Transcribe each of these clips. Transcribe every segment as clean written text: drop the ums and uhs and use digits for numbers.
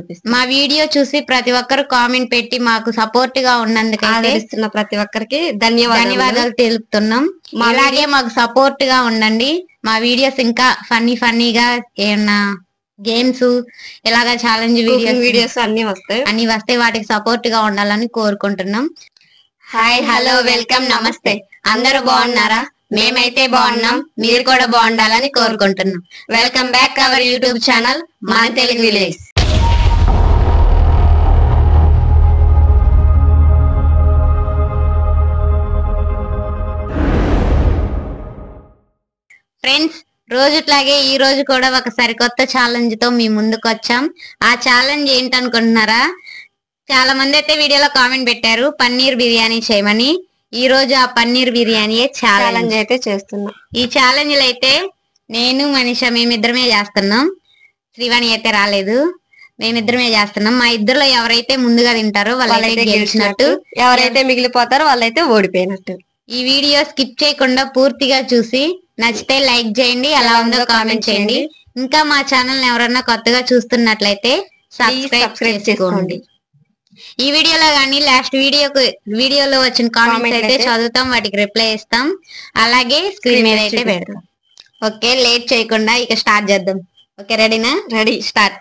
చూపిస్తాం. మా వీడియో చూసి ప్రతి ఒక్కరు కామెంట్ పెట్టి మాకు సపోర్ట్ గా ఉన్నందుకైతే ఆదరిస్తున్న ప్రతి ఒక్కరికి ధన్యవాదాలు తెలుపుతున్నాం. అలాగే మాకు సపోర్ట్ గా ఉండండి. మా వీడియోస్ ఇంకా ఫన్నీగా ఏమన్నా గేమ్స్ ఇలాగా ఛాలెంజ్ వీడియోస్ అన్ని వస్తాయి. వాటికి సపోర్ట్ గా ఉండాలని కోరుకుంటున్నాం. హాయ్, హలో, వెల్కమ్, నమస్తే. అందరూ బాగున్నారా? మేమైతే బాగున్నాం. మీరు కూడా బాగుండాలని కోరుకుంటున్నాం. Welcome back our YouTube channel మన తెలుగు విలేజ్. ఫ్రెండ్స్, రోజుట్లాగే ఈ రోజు కూడా ఒక సరికొత్త ఛాలెంజ్ తో మీ ముందుకు వచ్చాం. ఆ ఛాలెంజ్ ఏంటనుకుంటున్నారా? చాలా మంది అయితే వీడియోలో కామెంట్ పెట్టారు పన్నీర్ బిర్యానీ చేయమని. ఈ రోజు ఆ పన్నీర్ బిర్యానీ ఛాలెంజ్ అయితే చేస్తున్నాం. ఈ ఛాలెంజ్ అయితే నేను మనీషా మేమిద్దరమే చేస్తున్నాం. శ్రీవాణి అయితే రాలేదు. మేమిద్దరమే చేస్తున్నాం. మా ఇద్దరులో ఎవరైతే ముందుగా తింటారో వాళ్ళైతే గెలిచినట్టు, ఎవరైతే మిగిలిపోతారో వాళ్ళైతే ఓడిపోయినట్టు. ఈ వీడియో స్కిప్ చేయకుండా పూర్తిగా చూసి నచ్చితే లైక్ చేయండి, ఎలా ఉందో కామెంట్ చేయండి. ఇంకా మా ఛానల్ ఎవరన్నా కొత్తగా చూస్తున్నట్లయితే సబ్స్క్రైబ్ చేసుకోండి. ఈ వీడియోలో కానీ లాస్ట్ వీడియోలో వచ్చిన కామెంట్స్ అయితే చదువుతాం, వాటికి రిప్లై ఇస్తాం. అలాగే స్క్రీన్ మీద అయితే పెడతాం. ఓకే, లేట్ చేయకుండా ఇక స్టార్ట్ చేద్దాం. ఓకే, రెడీనా? Ready, start.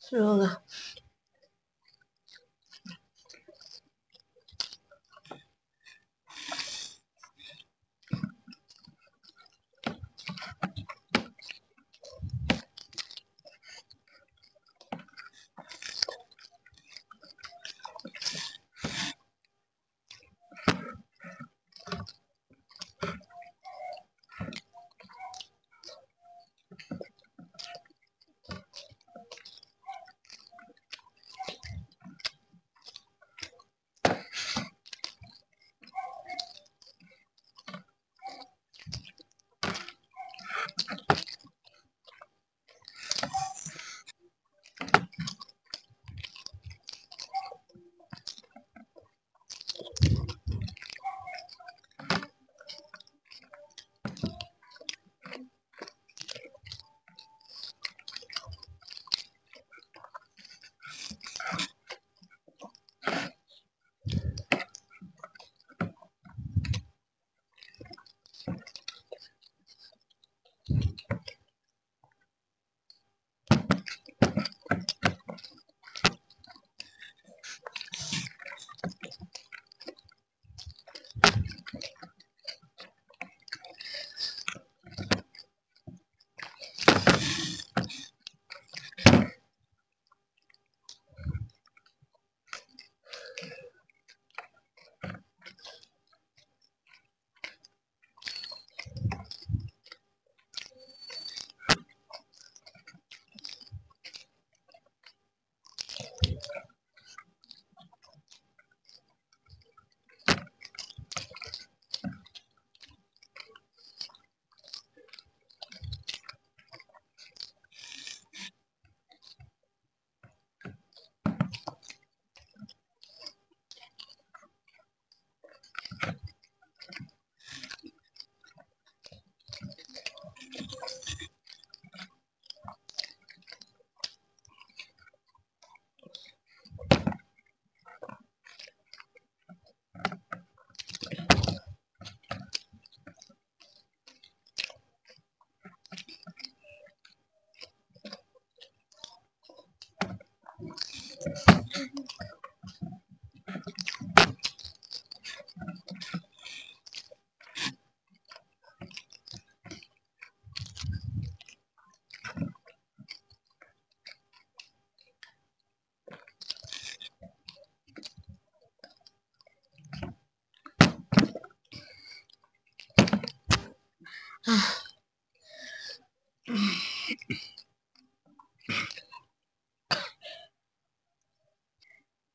స్లోగా.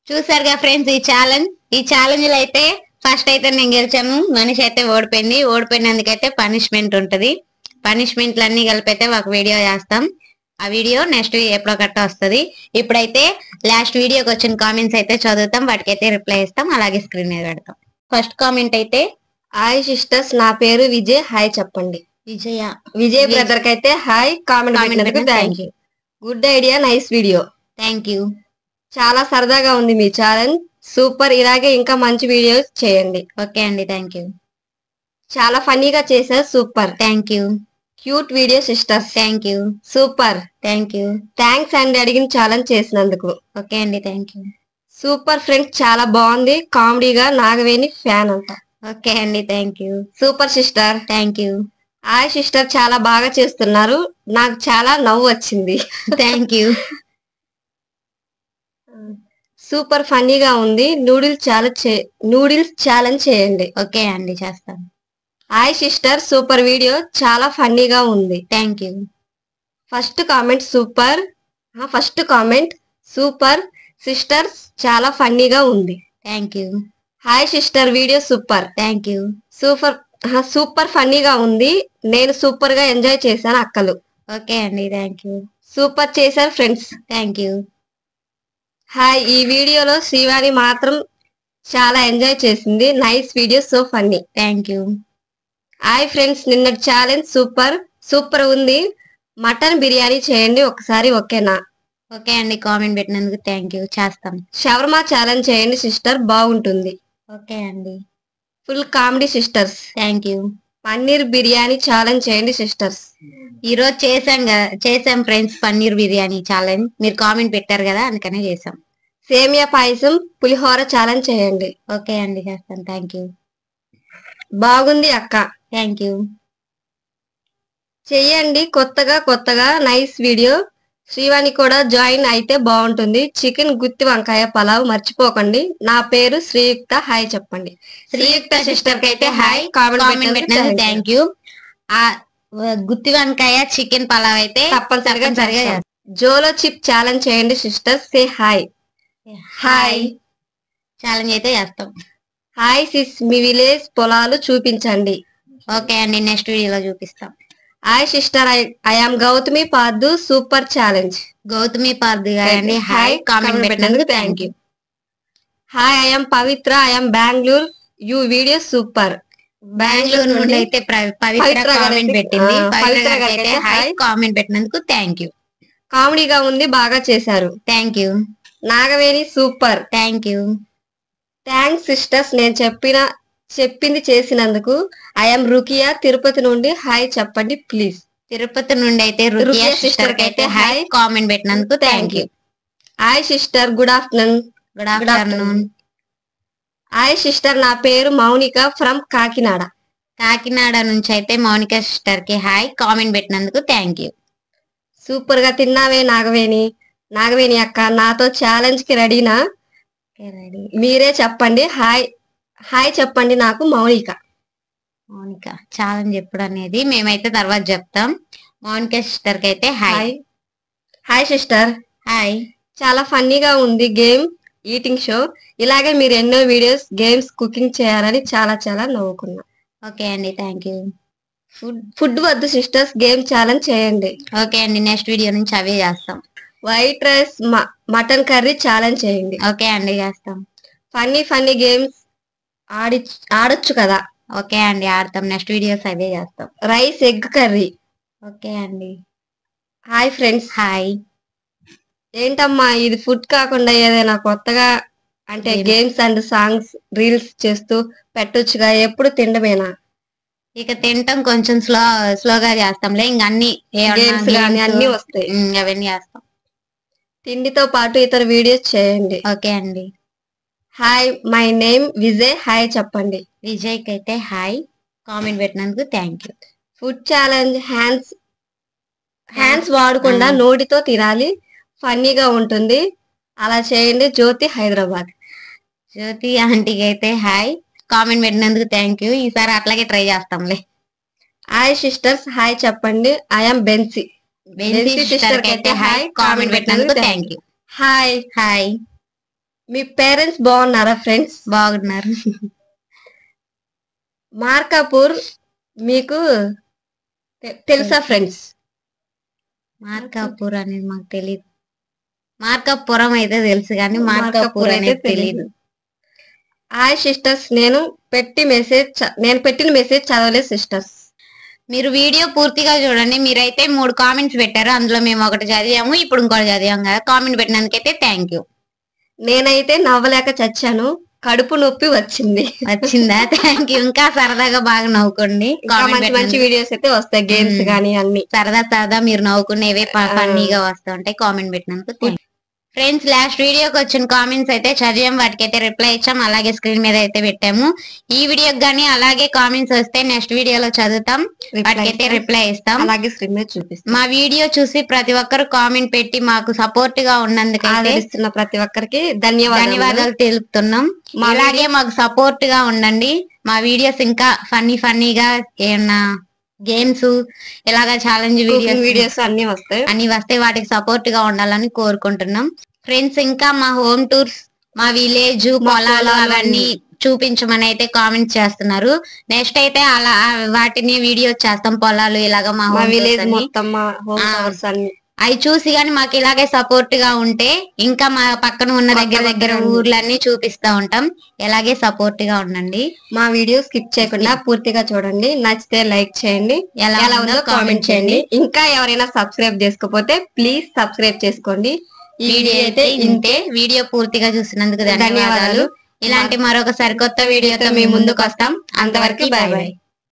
చూసారుగా ఫ్రెండ్స్, ఈ ఛాలెంజ్ లో అయితే ఫస్ట్ అయితే నేను గెలిచాను, మనిషి అయితే ఓడిపోయింది. ఓడిపోయినందుకైతే పనిష్మెంట్ ఉంటది. పనిష్మెంట్లు అన్ని కలిపి అయితే ఒక వీడియో చేస్తాం. ఆ వీడియో నెక్స్ట్ ఎప్పుడో గట్ట వస్తుంది. ఇప్పుడైతే లాస్ట్ వీడియోకి వచ్చిన కామెంట్స్ అయితే చదువుతాం, వాటికైతే రిప్లై ఇస్తాం, అలాగే స్క్రీన్ మీద పెడతాం. ఫస్ట్ కామెంట్ అయితే, హాయ్ సిస్టర్స్, నా పేరు విజయ్, హాయ్ చెప్పండి. విజయ్ బ్రదర్ కి అయితే హాయ్, కామెంట్ పెట్టినందుకు thank you. Good idea, nice video. Thank you. చాలా సరదాగా ఉంది మీ ఛాలెంజ్, సూపర్. ఇలాగే ఇంకా మంచి వీడియోస్ చేయండి. ఓకే అండి, థ్యాంక్ యూ. చాలా ఫన్నీగా చేశారు, super. Thank you. Cute video sisters, thank you. Super. Thank you. Thanks అండి అడిగిన ఛాలెంజ్ చేసినందుకు. ఓకే అండి, థ్యాంక్ యూ. సూపర్ ఫ్రెండ్స్, చాలా బాగుంది, కామెడీగా. నాగవేణి ఫ్యాన్ అంట. ఓకే అండి, thank you. Super sister. Thank you. Hi sister, చాలా బాగా చేస్తున్నారు, నాకు చాలా నవ్వు వచ్చింది. Thank you. సూపర్ ఫన్నీగా ఉంది, నూడిల్స్ ఛాలెంజ్ చేయండి. ఓకే అండి, చేస్తాను. హాయ్ సిస్టర్, సూపర్ వీడియో, చాలా ఫన్నీగా ఉంది. Thank you. First comment super sisters, చాలా ఫన్నీగా ఉంది. Thank you. Hi sister, video super. Thank you. Super ఫన్నీగా ఉంది, నేను సూపర్ గా ఎంజాయ్ చేశాను అక్కలు. ఓకే అండి, థ్యాంక్ యూ. సూపర్ చేశారు ఫ్రెండ్స్. Thank you. హాయ్, ఈ వీడియోలో శ్రీవాణి మాత్రం చాలా ఎంజాయ్ చేసింది, nice video, so funny. Thank you. Hi friends, నిన్నటి ఛాలెంజ్ సూపర్ ఉంది, మటన్ బిర్యానీ చేయండి ఒకసారి, ఓకేనా? ఓకే అండి, కామెంట్ పెట్టినందుకు థ్యాంక్ యూ, చేస్తాం. షవర్మా ఛాలెంజ్ చేయండి సిస్టర్, బాగుంటుంది. ఓకే అండి. Full comedy sisters. Thank you. Paneer biryani challenge చేయండి సిస్టర్స్. ఈ రోజు చేసాం ఫ్రెండ్స్ పన్నీర్ బిర్యానీ ఛాలెంజ్, మీరు కామెంట్ పెట్టారు కదా అందుకనే చేసాం. సేమియా పాయసం, పులిహోర ఛాలెంజ్ చేయండి. ఓకే అండి, చేస్తాను. Thank you. బాగుంది అక్క. Thank you. చెయ్యండి కొత్తగా నైస్ వీడియో. శ్రీవాణి కూడా జాయిన్ అయితే బాగుంటుంది. చికెన్ గుత్తి వంకాయ పలావ్ మర్చిపోకండి. నా పేరు శ్రీయుక్త, హాయ్ చెప్పండి. శ్రీయుక్త సిస్టర్ కి అయితే హాయ్, కామెంట్ పెట్టినందుకు థ్యాంక్ యూ. ఆ గుత్తి వంకాయ చికెన్ పలావ్ అయితే తప్పనిసరిగా జోలో చిప్ ఛాలెంజ్ చేయండి sister, say hi. Hi challenge అయితే చేస్తాం. హాయ్ సిస్, మీ విలేజ్ పొలాలు చూపించండి. ఓకే అండి, నెక్స్ట్ వీడియోలో చూపిస్తాం. Hi sister, I am Gautami Pardu, super challenge. Gautami Pardu గారండి హాయ్, కామెంట్ పెట్టినందుకు thank you. Hi, I am Pavitra, I am Bengaluru, you video super. Bengaluru నుండి అయితే పవిత్ర కామెంట్ పెట్టింది. పవిత్ర అయితే హాయ్, కామెంట్ పెట్టినందుకు థ్యాంక్ యూ. కామెడీగా ఉంది, బాగా చేశారు. Thank you. Nagaveni super. Thank you. Thanks sisters, నేను చెప్పింది చేసినందుకు. ఐఎమ్ రుకియా, తిరుపతి నుండి హాయ్ చెప్పండి ప్లీజ్. తిరుపతి నుండి అయితే రుకియా సిస్టర్ కి అయితే హాయ్, కామెంట్ పెట్టినందుకు thank you. Hi sister, good afternoon. Good afternoon. Hi sister, నా పేరు మౌనిక ఫ్రమ్ కాకినాడ. కాకినాడ నుంచి అయితే మౌనిక సిస్టర్ కి హాయ్, కామెంట్ పెట్టినందుకు థ్యాంక్ యూ. సూపర్ గా తిన్నావే నాగవేణి అక్క, నాతో ఛాలెంజ్ కి రెడీనా? మీరే చెప్పండి. హాయ్ చెప్పండి నాకు. మౌనిక ఛాలెంజ్ ఎప్పుడు అనేది మేమైతే తర్వాత చెప్తాం. మౌనిక సిస్టర్ కి అయితే హాయ్. Hi sister. హాయ్. చాలా ఫన్నీగా ఉంది గేమ్, ఈటింగ్ షో. ఇలాగే మీరు ఎన్నో వీడియోస్, గేమ్స్, కుకింగ్ చేయాలని చాలా నవ్వుకున్నా. ఓకే అండి, థ్యాంక్ యూ. ఫుడ్ వద్దు సిస్టర్స్, గేమ్ ఛాలెంజ్ చేయండి. ఓకే అండి, నెక్స్ట్ వీడియో నుంచి అవే చేస్తాం. White rice, mutton curry challenge చేయండి. ఓకే అండి, చేస్తాం. ఫన్నీ గేమ్స్ ఆడొచ్చు కదా. ఓకే అండి, ఆడతాం. నెక్స్ట్ వీడియోస్ అవే చేస్తాం. Rice egg curry. ఓకే అండి. Hi friends. హాయ్. ఏంటమ్మా ఇది ఫుడ్ కాకుండా ఏదైనా కొత్తగా అంటే గేమ్స్ అండ్ సాంగ్స్, రీల్స్ చేస్తూ పెట్టొచ్చుగా, ఎప్పుడు తినడమేనా? ఇక తింటాం కొంచెం స్లోగా చేస్తాంలే, ఇంక అన్ని అన్ని వస్తాయి, అవన్నీ చేస్తాం. తిండితో పాటు ఇతర వీడియోస్ చేయండి. ఓకే అండి. Hi, my name Vijay, hi చెప్పండి. విజయ్ కి అయితే హాయ్, కామెంట్ పెట్టినందుకు thank you. Food challenge, hands వాడకుండా నోటితో తినాలి, ఫన్నీగా ఉంటుంది, అలా చేయండి. జ్యోతి, హైదరాబాద్. జ్యోతి ఆంటీకి అయితే హాయ్, కామెంట్ పెట్టినందుకు థ్యాంక్ యూ. ఈసారి అట్లాగే ట్రై చేస్తాంలే. హాయ్ సిస్టర్స్, హాయ్ చెప్పండి. ఐఎమ్ బెన్సీ. బెన్సీ సిస్టర్ కి అయితే హాయ్, కామెంట్ పెట్టినందుకు thank you. Hi. Hi. Me parents బాగున్నారా ఫ్రెండ్స్? బాగున్నారు. మార్కాపూర్ మీకు తెలుసా ఫ్రెండ్స్? మార్కాపూర్ అనేది మాకు తెలియదు. మార్కాపురం అయితే తెలుసు కానీ మార్కాపూర్ అనేది తెలియదు. హాయ్ సిస్టర్స్, నేను పెట్టిన మెసేజ్ చదవలేదు సిస్టర్స్. మీరు వీడియో పూర్తిగా చూడండి. మీరైతే 3 కామెంట్స్ పెట్టారు, అందులో మేము ఒకటి చదివాము, ఇప్పుడు ఇంకోటి చదివాము కదా. కామెంట్ పెట్టినందుకైతే థ్యాంక్ యూ. నేనైతే నవ్వలేక చచ్చాను, కడుపు నొప్పి వచ్చిందా? Thank you. ఇంకా సరదాగా బాగా నవ్వుకోండి. మంచి మంచి వీడియోస్ అయితే వస్తాయి, గేమ్స్ గానీ అన్ని సరదా మీరు నవ్వుకునేవే ఫన్నీగా వస్తూ ఉంటాయి. కామెంట్ పెట్టినందుకు ఫ్రెండ్స్, లాస్ట్ వీడియోకి వచ్చిన కామెంట్స్ అయితే చదివాం, వాటికైతే రిప్లై ఇచ్చాం, అలాగే స్క్రీన్ మీద అయితే పెట్టాము. ఈ వీడియోకి గానీ అలాగే కామెంట్స్ వస్తే నెక్స్ట్ వీడియోలో చదువుతాం, వాటికైతే రిప్లై ఇస్తాం, అలాగే స్క్రీన్ మీద చూపిస్తాం. మా వీడియో చూసి ప్రతి ఒక్కరు కామెంట్ పెట్టి మాకు సపోర్ట్ గా ఉన్నందుకు ప్రతి ఒక్కరికి ధన్యవాదాలు తెలుపుతున్నాం. అలాగే మాకు సపోర్ట్ గా ఉండండి. మా వీడియోస్ ఇంకా ఫన్నీగా ఏమన్నా గేమ్స్ ఇలాగా ఛాలెంజ్ వీడియోస్ అన్ని వస్తాయి, వాటికి సపోర్ట్ గా ఉండాలని కోరుకుంటున్నాం. ఫ్రెండ్స్, ఇంకా మా హోమ్ టూర్స్, మా విలేజ్, పొలాలు అవన్నీ చూపించమని అయితే కామెంట్స్ చేస్తున్నారు. నెక్స్ట్ అయితే అలా వాటిని వీడియో చేస్తాం, పొలాలు ఇలాగా మా విలేజ్ మొత్తం అవి చూసి గాని మాకు ఇలాగే సపోర్ట్ గా ఉంటే ఇంకా మా పక్కన ఉన్న దగ్గర ఊర్లన్నీ చూపిస్తా ఉంటాం. ఇలాగే సపోర్ట్ గా ఉండండి. మా వీడియో స్కిప్ చేయకుండా పూర్తిగా చూడండి. నచ్చితే లైక్ చేయండి, ఎలా ఉందో కామెంట్ చేయండి. ఇంకా ఎవరైనా సబ్స్క్రైబ్ చేసుకోకపోతే ప్లీజ్ సబ్స్క్రైబ్ చేసుకోండి. ఈ వీడియో అయితే ఇంతే. వీడియో పూర్తిగా చూసినందుకు ధన్యవాదాలు. ఇలాంటి మరొక సరికొత్త వీడియోతో మీ ముందుకు వస్తాం. అంతవరకు బాయ్ బాయ్.